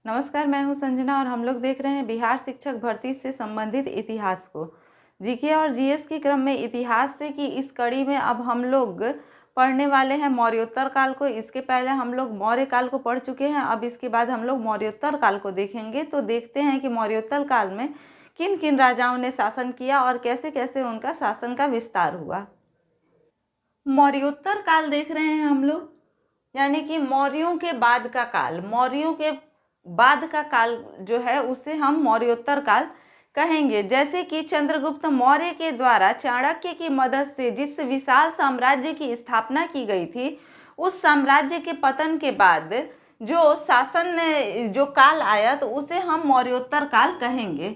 नमस्कार, मैं हूं संजना और हम लोग देख रहे हैं बिहार शिक्षक भर्ती से संबंधित इतिहास को। जीके और जीएस के क्रम में इतिहास से की इस कड़ी में अब हम लोग पढ़ने वाले हैं मौर्योत्तर काल को। इसके पहले हम लोग मौर्य काल को पढ़ चुके हैं, अब इसके बाद हम लोग मौर्योत्तर काल को देखेंगे। तो देखते हैं कि मौर्योत्तर काल में किन किन राजाओं ने शासन किया और कैसे कैसे उनका शासन का विस्तार हुआ। मौर्योत्तर काल देख रहे हैं हम लोग, यानी कि मौर्यों के बाद का काल। मौर्यों के बाद का काल जो है उसे हम मौर्योत्तर काल कहेंगे। जैसे कि चंद्रगुप्त मौर्य के द्वारा चाणक्य की मदद से जिस विशाल साम्राज्य की स्थापना की गई थी, उस साम्राज्य के पतन के बाद जो शासन जो काल आया तो उसे हम मौर्योत्तर काल कहेंगे।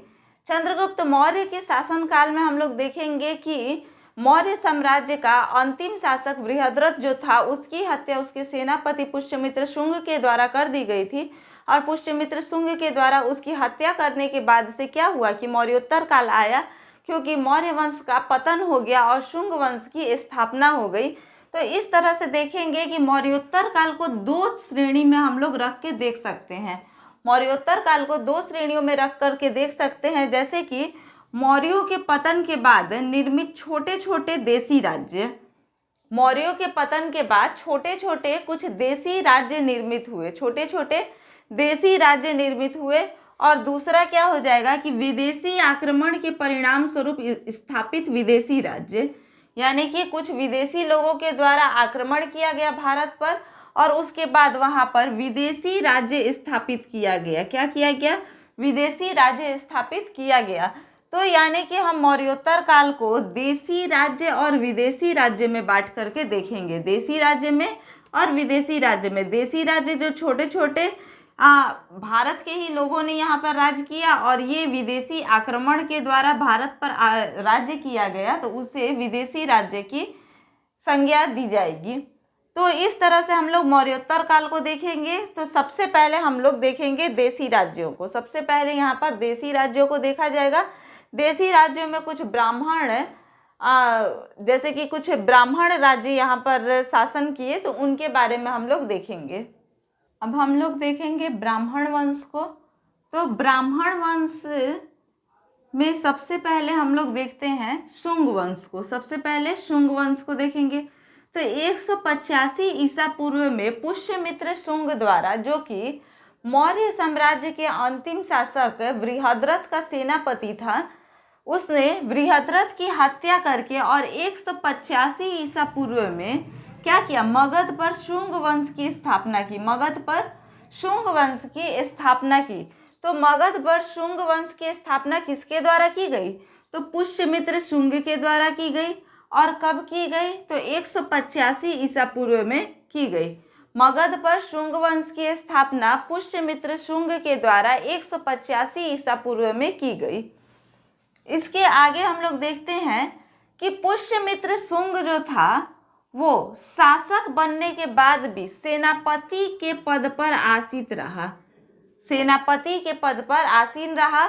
चंद्रगुप्त मौर्य के शासन काल में हम लोग देखेंगे कि मौर्य साम्राज्य का अंतिम शासक बृहद्रथ जो था, उसकी हत्या उसके सेनापति पुष्यमित्र शुंग के द्वारा कर दी गई थी। और पुष्यमित्र शुंग के द्वारा उसकी हत्या करने के बाद से क्या हुआ कि मौर्योत्तर काल आया, क्योंकि मौर्य वंश का पतन हो गया और शुंग वंश की स्थापना हो गई। तो इस तरह से देखेंगे कि मौर्योत्तर काल को दो श्रेणी में हम लोग रख के देख सकते हैं। मौर्योत्तर काल को दो श्रेणियों में रख करके देख सकते हैं, जैसे कि मौर्यों के पतन के बाद निर्मित छोटे छोटे देसी राज्य। मौर्यों के पतन के बाद छोटे छोटे कुछ देसी राज्य निर्मित हुए, छोटे छोटे देसी राज्य निर्मित हुए। और दूसरा क्या हो जाएगा कि विदेशी आक्रमण के परिणाम स्वरूप स्थापित विदेशी राज्य, यानी कि कुछ विदेशी लोगों के द्वारा आक्रमण किया गया भारत पर और उसके बाद वहां पर विदेशी राज्य स्थापित किया गया। क्या किया गया? विदेशी राज्य स्थापित किया गया। तो यानी कि हम मौर्योत्तर काल को देसी राज्य और विदेशी राज्य में बांट करके देखेंगे। देसी राज्य में और विदेशी राज्य में। देसी राज्य जो छोटे छोटे भारत के ही लोगों ने यहाँ पर राज किया, और ये विदेशी आक्रमण के द्वारा भारत पर राज्य किया गया, तो उसे विदेशी राज्य की संज्ञा दी जाएगी। तो इस तरह से हम लोग मौर्योत्तर काल को देखेंगे। तो सबसे पहले हम लोग देखेंगे देसी राज्यों को। सबसे पहले यहाँ पर देसी राज्यों को देखा जाएगा। देसी राज्यों में कुछ ब्राह्मण जैसे कि कुछ ब्राह्मण राज्य यहाँ पर शासन किए, तो उनके बारे में हम लोग देखेंगे। अब हम लोग देखेंगे ब्राह्मण वंश को। तो ब्राह्मण वंश में सबसे पहले हम लोग देखते हैं शुंग वंश को। सबसे पहले शुंग वंश को देखेंगे। तो 185 ईसा पूर्व में पुष्यमित्र शुंग द्वारा, जो कि मौर्य साम्राज्य के अंतिम शासक बृहद्रथ का सेनापति था, उसने बृहद्रथ की हत्या करके और 185 ईसा पूर्व में क्या किया? मगध पर शुंग वंश की स्थापना की। मगध पर शुंग वंश की स्थापना की। तो मगध पर शुंग वंश की स्थापना किसके द्वारा की गई? तो पुष्यमित्र शुंग के द्वारा की गई। और कब की गई? तो 185 ईसा पूर्व में की गई। मगध पर शुंग वंश की स्थापना पुष्यमित्र शुंग के द्वारा 185 ईसा पूर्व में की गई। इसके आगे हम लोग देखते हैं कि पुष्यमित्र शुंग जो था वो शासक बनने के बाद भी सेनापति के पद पर आसीन रहा। सेनापति के पद पर आसीन रहा।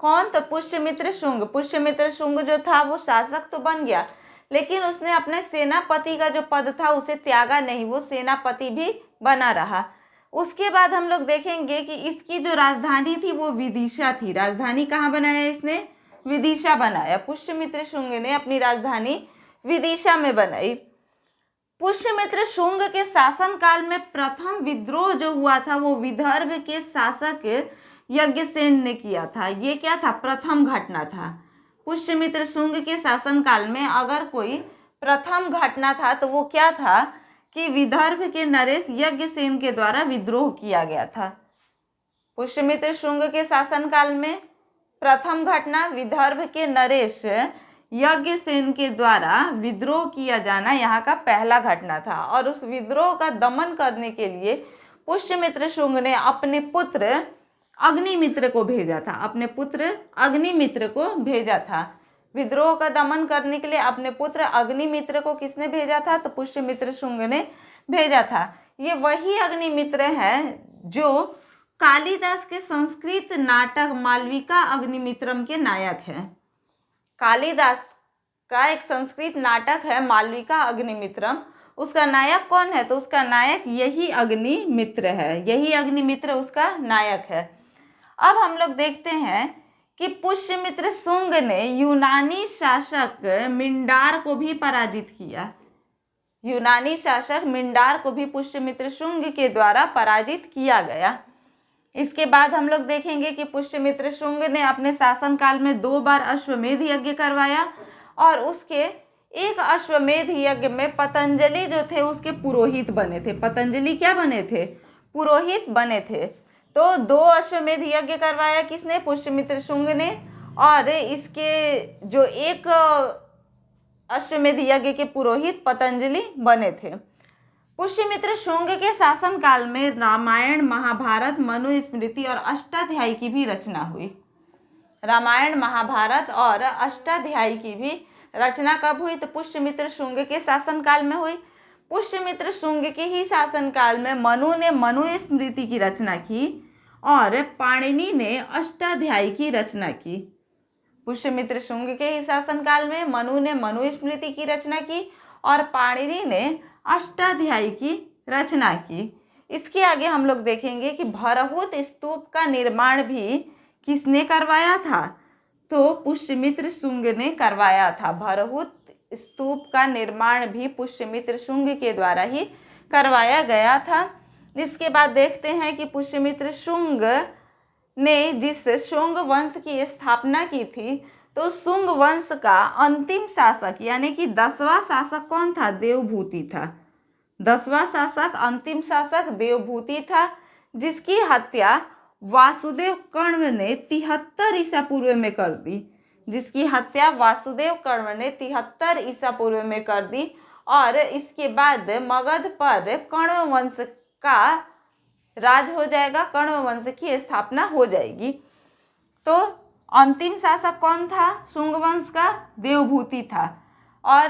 कौन? तो पुष्यमित्र शुंग। पुष्यमित्र शुंग जो था वो शासक तो बन गया, लेकिन उसने अपने सेनापति का जो पद था उसे त्यागा नहीं, वो सेनापति भी बना रहा। उसके बाद हम लोग देखेंगे कि इसकी जो राजधानी थी वो विदिशा थी। राजधानी कहाँ बनाया इसने? विदिशा बनाया। पुष्यमित्र शुंग ने अपनी राजधानी विदिशा में बनाई। पुष्यमित्र शुंग के शासन काल में प्रथम विद्रोह जो हुआ था वो विदर्भ के शासक यज्ञसेन ने किया था। ये क्या था? प्रथम घटना था। पुष्यमित्र शुंग के शासन काल में अगर कोई प्रथम घटना था तो वो क्या था कि विदर्भ के नरेश यज्ञसेन के द्वारा विद्रोह किया गया था। पुष्यमित्र शुंग के शासन काल में प्रथम घटना विदर्भ के नरेश यज्ञसेन के द्वारा विद्रोह किया जाना यहाँ का पहला घटना था। और उस विद्रोह का दमन करने के लिए पुष्यमित्र शुंग ने अपने पुत्र अग्निमित्र को भेजा था। अपने पुत्र अग्निमित्र को भेजा था विद्रोह का दमन करने के लिए। अपने पुत्र अग्निमित्र को किसने भेजा था? तो पुष्यमित्र शुंग ने भेजा था। ये वही अग्निमित्र है जो कालिदास के संस्कृत नाटक मालविका अग्निमित्रम के नायक हैं। कालिदास का एक संस्कृत नाटक है मालविका अग्निमित्रम, उसका नायक कौन है? तो उसका नायक यही अग्निमित्र है, यही अग्निमित्र उसका नायक है। अब हम लोग देखते हैं कि पुष्यमित्र शुंग ने यूनानी शासक मिंडार को भी पराजित किया। यूनानी शासक मिंडार को भी पुष्यमित्र शुंग के द्वारा पराजित किया गया। इसके बाद हम लोग देखेंगे कि पुष्यमित्र शुंग ने अपने शासनकाल में 2 बार अश्वमेध यज्ञ करवाया और उसके एक अश्वमेध यज्ञ में पतंजलि जो थे उसके पुरोहित बने थे। पतंजलि क्या बने थे? पुरोहित बने थे। तो 2 अश्वमेध यज्ञ करवाया किसने? पुष्यमित्र शुंग ने। और इसके जो एक अश्वमेध यज्ञ के पुरोहित पतंजलि बने थे। पुष्यमित्र शुंग के शासनकाल में रामायण, महाभारत, मनुस्मृति और अष्टाध्यायी की भी रचना हुई। रामायण, महाभारत और अष्टाध्यायी की भी रचना कब हुई? तो पुष्यमित्र शुंग के शासनकाल में हुई। पुष्यमित्र शुंग के ही शासनकाल में मनु ने मनुस्मृति की रचना की और पाणिनि ने अष्टाध्यायी की रचना की। पुष्यमित्र शुंग के ही शासनकाल में मनु ने मनुस्मृति की रचना की और पाणिनि ने अष्टाध्यायी की रचना की। इसके आगे हम लोग देखेंगे कि भरहुत स्तूप का निर्माण भी किसने करवाया था? तो पुष्यमित्र शुंग ने करवाया था। भरहुत स्तूप का निर्माण भी पुष्यमित्र शुंग के द्वारा ही करवाया गया था। इसके बाद देखते हैं कि पुष्यमित्र शुंग ने जिस शुंग वंश की स्थापना की थी, तो शुंग वंश का अंतिम शासक यानी कि 10वां शासक कौन था? देवभूति था। 10वां शासक, अंतिम शासक देवभूति था, जिसकी हत्या वासुदेव कण्व ने 73 ईसा पूर्व में कर दी। जिसकी हत्या वासुदेव कण्व ने 73 ईसा पूर्व में कर दी। और इसके बाद मगध पर कण्व वंश का राज हो जाएगा, कण्व वंश की स्थापना हो जाएगी। तो अंतिम शासक कौन था शुंग वंश का? देवभूति था। और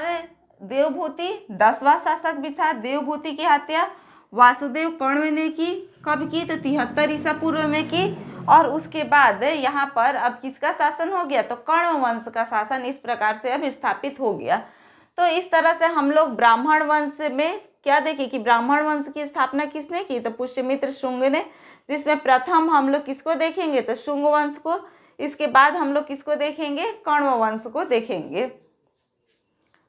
देवभूति 10वां शासक भी था। देवभूति की हत्या वासुदेव कण्व ने की। कब की? तो 73 ईसा पूर्व में की। और उसके बाद यहाँ पर अब किसका शासन हो गया? तो कण्व वंश का शासन इस प्रकार से अब स्थापित हो गया। तो इस तरह से हम लोग ब्राह्मण वंश में क्या देखे कि ब्राह्मण वंश की स्थापना किसने की? तो पुष्यमित्र शुंग ने, जिसमें प्रथम हम लोग किसको देखेंगे? तो शुंग वंश को। इसके बाद हम लोग किसको देखेंगे? कण्व वंश को देखेंगे।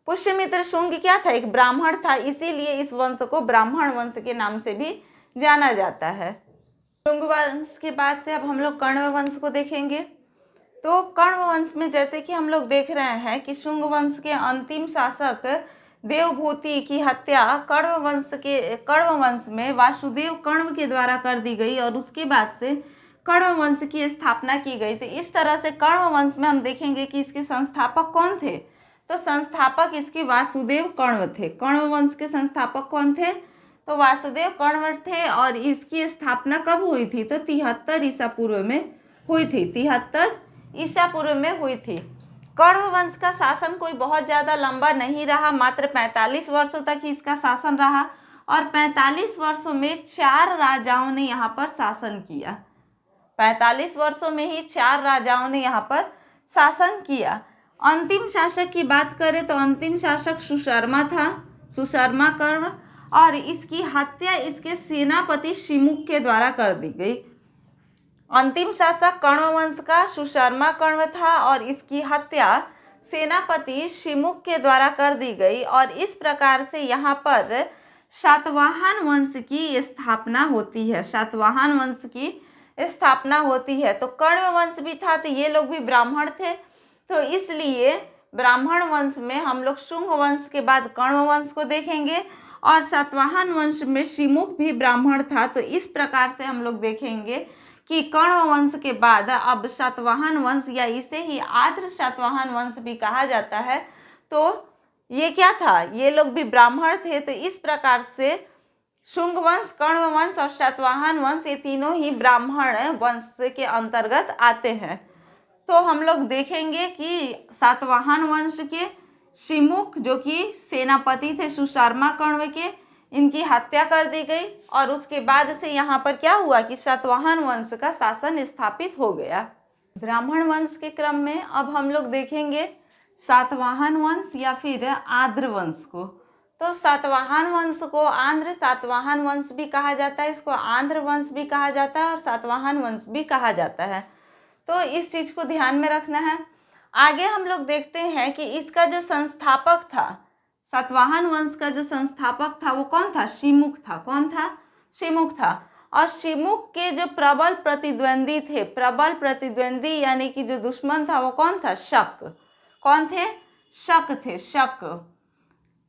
पुष्यमित्र शुंग क्या था? एक ब्राह्मण था, इसीलिए इस वंश को ब्राह्मण वंश के नाम से भी जाना जाता है। शुंग वंश के बाद से अब हम लोग कण्व वंश को देखेंगे। तो कण्व वंश में जैसे कि हम लोग देख रहे हैं कि शुंग वंश के अंतिम शासक देवभूति की हत्या कण्व वंश में वासुदेव कण्व के द्वारा कर दी गई और उसके बाद से कण्व वंश की स्थापना की गई। तो इस तरह से कण्व वंश में हम देखेंगे कि इसके संस्थापक कौन थे? तो संस्थापक इसके वासुदेव कण्व थे। कण्व वंश के संस्थापक कौन थे? तो वासुदेव कण्व थे। और इसकी स्थापना कब हुई थी? तो 73 ईसा पूर्व में हुई थी। 73 ईसा पूर्व में हुई थी। कण्व वंश का शासन कोई बहुत ज़्यादा लंबा नहीं रहा, मात्र 45 वर्षों तक ही इसका शासन रहा। और 45 वर्षों में 4 राजाओं ने यहाँ पर शासन किया। 45 वर्षों में ही 4 राजाओं ने यहाँ पर शासन किया। अंतिम शासक की बात करें तो अंतिम शासक सुशर्मा था, सुशर्मा कण्व। और इसकी हत्या इसके सेनापति शिमुख के द्वारा कर दी गई। अंतिम शासक कण्व वंश का सुशर्मा कण्व था और इसकी हत्या सेनापति शिमुख के द्वारा कर दी गई। और इस प्रकार से यहाँ पर सातवाहन वंश की स्थापना होती है। सातवाहन वंश की स्थापना होती है। तो कण्व वंश भी था, तो ये लोग भी ब्राह्मण थे, तो इसलिए ब्राह्मण वंश में हम लोग शुंग वंश के बाद कण्व वंश को देखेंगे। और सातवाहन वंश में शिमुख भी ब्राह्मण था। तो इस प्रकार से हम लोग देखेंगे कि कण्व वंश के बाद अब सातवाहन वंश, या इसे ही आर्य सातवाहन वंश भी कहा जाता है। तो ये क्या था? ये लोग भी ब्राह्मण थे। तो इस प्रकार से शुंग वंश, कण्व वंश और सातवाहन वंश, ये तीनों ही ब्राह्मण वंश के अंतर्गत आते हैं। तो हम लोग देखेंगे कि सातवाहन वंश के शिमुख जो कि सेनापति थे सुशर्मा कण्व के, इनकी हत्या कर दी गई। और उसके बाद से यहाँ पर क्या हुआ कि सातवाहन वंश का शासन स्थापित हो गया। ब्राह्मण वंश के क्रम में अब हम लोग देखेंगे सातवाहन वंश या फिर आर्य वंश को। तो सातवाहन वंश को आंध्र सातवाहन वंश भी कहा जाता है, इसको आंध्र वंश भी कहा जाता है और सातवाहन वंश भी कहा जाता है। तो इस चीज़ को ध्यान में रखना है। आगे हम लोग देखते हैं कि इसका जो संस्थापक था, सातवाहन वंश का जो संस्थापक था वो कौन था? शिमुख था। कौन था? शिमुख था। और शिमुख के जो प्रबल प्रतिद्वंदी थे, प्रबल प्रतिद्वंदी यानी कि जो दुश्मन था वो कौन था? शक। कौन थे? शक थे। शक।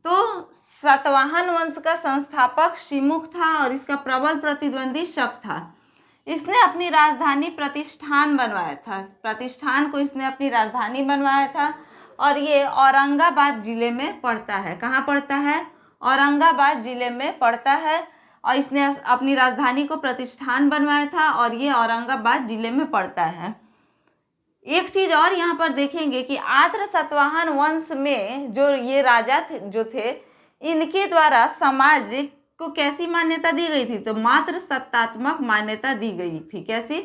तो सातवाहन वंश का संस्थापक शिमुख था और इसका प्रबल प्रतिद्वंदी शक था। इसने अपनी राजधानी प्रतिष्ठान बनवाया था। प्रतिष्ठान को इसने अपनी राजधानी बनवाया था और ये औरंगाबाद जिले में पड़ता है। कहाँ पड़ता है? औरंगाबाद जिले में पड़ता है। और इसने अपनी राजधानी को प्रतिष्ठान बनवाया था और ये औरंगाबाद जिले में पड़ता है। एक चीज और यहाँ पर देखेंगे कि आर्य सातवाहन वंश में जो ये राजा जो थे, इनके द्वारा समाज को कैसी मान्यता दी गई थी? तो मात्र सत्तात्मक मान्यता दी गई थी। कैसी?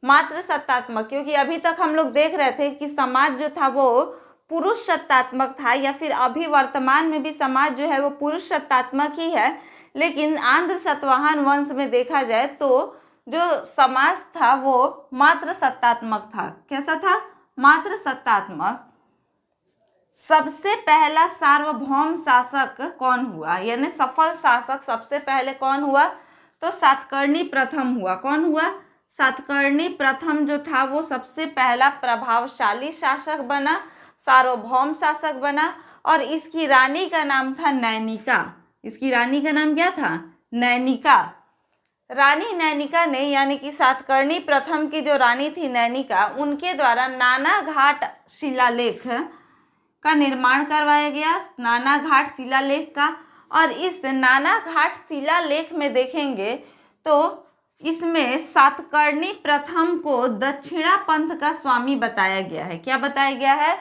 मात्र सत्तात्मक। क्योंकि अभी तक हम लोग देख रहे थे कि समाज जो था वो पुरुष सत्तात्मक था, या फिर अभी वर्तमान में भी समाज जो है वो पुरुष सत्तात्मक ही है। लेकिन आंध्र सातवाहन वंश में देखा जाए तो जो समाज था वो मात्र सत्तात्मक था। कैसा था? मात्र सत्तात्मक। सबसे पहला सार्वभौम शासक कौन हुआ? यानी सफल शासक सबसे पहले कौन हुआ? तो सातकर्णी प्रथम हुआ। कौन हुआ? सातकर्णी प्रथम जो था वो सबसे पहला प्रभावशाली शासक बना, सार्वभौम शासक बना। और इसकी रानी का नाम था नैनिका। इसकी रानी का नाम क्या था? नैनिका। रानी नैनिका ने, यानी कि सातकर्णी प्रथम की जो रानी थी नैनिका, उनके द्वारा नाना घाट शिलालेख का निर्माण करवाया गया। नाना घाट शिलालेख का। और इस नाना घाट शिलालेख में देखेंगे तो इसमें सातकर्णी प्रथम को दक्षिणा पंथ का स्वामी बताया गया है। क्या बताया गया है?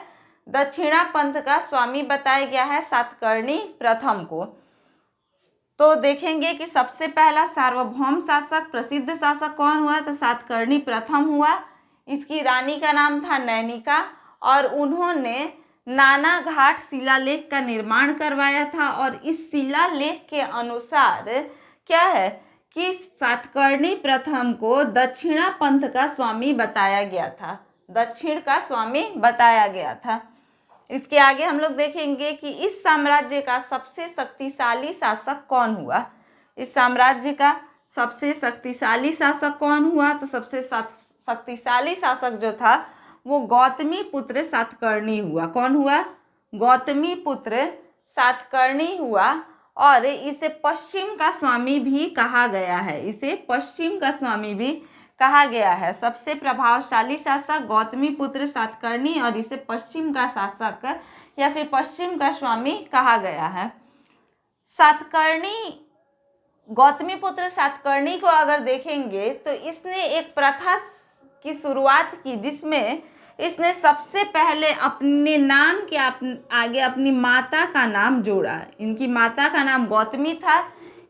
दक्षिणा पंथ का स्वामी बताया गया है सातकर्णी प्रथम को। तो देखेंगे कि सबसे पहला सार्वभौम शासक, प्रसिद्ध शासक कौन हुआ? तो सातकर्णी प्रथम हुआ। इसकी रानी का नाम था नैनिका और उन्होंने नाना घाट शिलालेख का निर्माण करवाया था। और इस शिलालेख के अनुसार क्या है कि सातकर्णी प्रथम को दक्षिणा पंथ का स्वामी बताया गया था। दक्षिण का स्वामी बताया गया था। इसके आगे हम लोग देखेंगे कि इस साम्राज्य का सबसे शक्तिशाली शासक कौन हुआ। इस साम्राज्य का सबसे शक्तिशाली शासक कौन हुआ? तो सबसे शक्तिशाली शासक जो था वो गौतमी पुत्र सातकर्णी हुआ। कौन हुआ? गौतमी पुत्र सातकर्णी हुआ। और इसे पश्चिम का स्वामी भी कहा गया है। इसे पश्चिम का स्वामी भी कहा गया है। सबसे प्रभावशाली शासक गौतमी पुत्र सातकर्णी और इसे पश्चिम का शासक या फिर पश्चिम का स्वामी कहा गया है। सातकर्णी, गौतमी पुत्र सातकर्णी को अगर देखेंगे तो इसने एक प्रथा की शुरुआत की जिसमें इसने सबसे पहले अपने नाम के आगे अपनी माता का नाम जोड़ा। इनकी माता का नाम गौतमी था,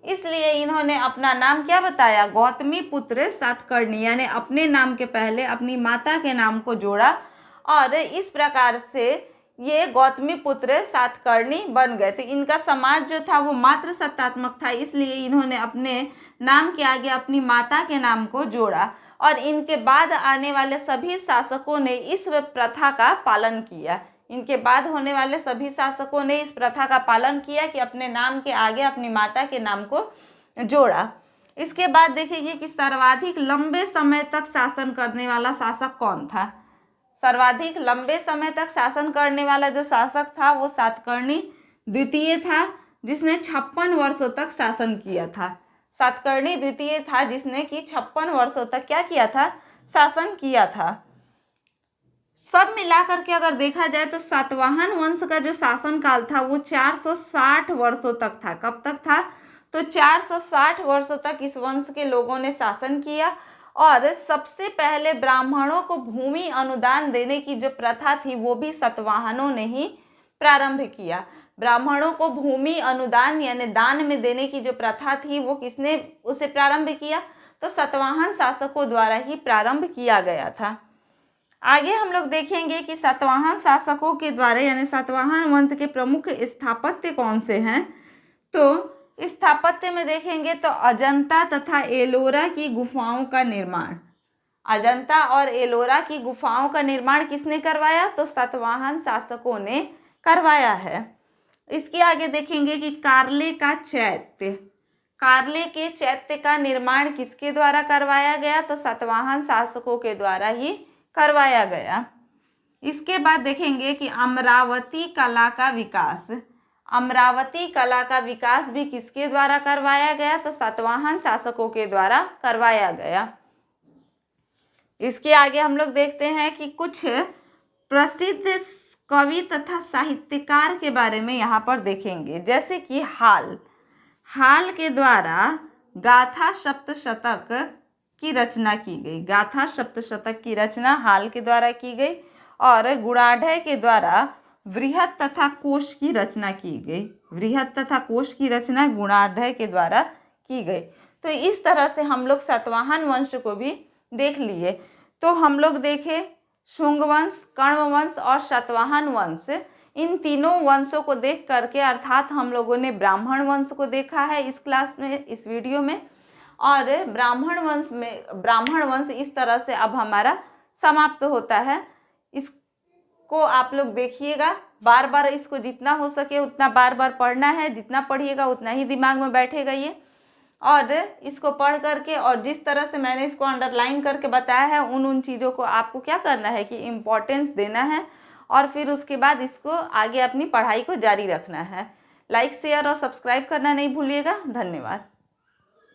इसलिए इन्होंने अपना नाम क्या बताया? गौतमी पुत्र सातकर्णी, यानी अपने नाम के पहले अपनी माता के नाम को जोड़ा और इस प्रकार से ये गौतमी पुत्र सातकर्णी बन गए। तो इनका समाज जो था वो मात्र सत्तात्मक था, इसलिए इन्होंने अपने नाम के आगे अपनी माता के नाम को जोड़ा। और इनके बाद आने वाले सभी शासकों ने इस प्रथा का पालन किया। इनके बाद होने वाले सभी शासकों ने इस प्रथा का पालन किया कि अपने नाम के आगे अपनी माता के नाम को जोड़ा। इसके बाद देखिए कि सर्वाधिक लंबे समय तक शासन करने वाला शासक कौन था। सर्वाधिक लंबे समय तक शासन करने वाला जो शासक था वो सातकर्णी द्वितीय था, जिसने 56 वर्षों तक शासन किया था। सातकर्णी द्वितीय था जिसने कि 56 वर्षों तक क्या किया था? शासन किया था। सब मिलाकर के अगर देखा जाए तो सातवाहन वंश का जो शासन काल था वो 460 वर्षों तक था। कब तक था? तो 460 वर्षों तक इस वंश के लोगों ने शासन किया। और सबसे पहले ब्राह्मणों को भूमि अनुदान देने की जो प्रथा थी वो भी सातवाहनों ने ही प्रारंभ किया। ब्राह्मणों को भूमि अनुदान यानी दान में देने की जो प्रथा थी वो किसने उसे प्रारंभ किया? तो सातवाहन शासकों द्वारा ही प्रारंभ किया गया था। आगे हम लोग देखेंगे कि सातवाहन शासकों के द्वारा यानी सातवाहन वंश के प्रमुख स्थापत्य कौन से हैं। तो स्थापत्य में देखेंगे तो अजंता तथा एलोरा की गुफाओं का निर्माण, अजंता और एलोरा की गुफाओं का निर्माण किसने करवाया, तो सातवाहन शासकों ने करवाया है। इसके आगे देखेंगे कि कार्ले का चैत्य, कार्ले के चैत्य का निर्माण किसके द्वारा करवाया गया, तो सातवाहन शासकों के द्वारा ही करवाया गया। इसके बाद देखेंगे कि अमरावती कला का विकास, अमरावती कला का विकास भी किसके द्वारा करवाया गया, तो सातवाहन शासकों के द्वारा करवाया गया। इसके आगे हम लोग देखते हैं कि कुछ प्रसिद्ध कवि तथा साहित्यकार के बारे में यहाँ पर देखेंगे, जैसे कि हाल के द्वारा गाथा सप्तशतक की रचना की गई, गाथा सप्तशतक की रचना हाल के द्वारा की गई, और गुणाढ्य के द्वारा वृहत तथा कोश की रचना की गई, वृहत तथा कोश की रचना गुणाढ्य के द्वारा की गई। तो इस तरह से हम लोग सातवाहन वंश को भी देख लिए। तो हम लोग देखे शुंग वंश, कण्व वंश और सातवाहन वंश, इन तीनों वंशों को देख करके अर्थात हम लोगों ने ब्राह्मण वंश को देखा है इस क्लास में, इस वीडियो में। और ब्राह्मण वंश इस तरह से अब हमारा समाप्त होता है। इसको आप लोग देखिएगा, बार बार इसको जितना हो सके उतना बार बार पढ़ना है, जितना पढ़िएगा उतना ही दिमाग में बैठेगा ये। और इसको पढ़ करके और जिस तरह से मैंने इसको अंडरलाइन करके बताया है उन चीज़ों को आपको क्या करना है कि इम्पोर्टेंस देना है, और फिर उसके बाद इसको आगे अपनी पढ़ाई को जारी रखना है। लाइक, शेयर और सब्सक्राइब करना नहीं भूलिएगा। धन्यवाद।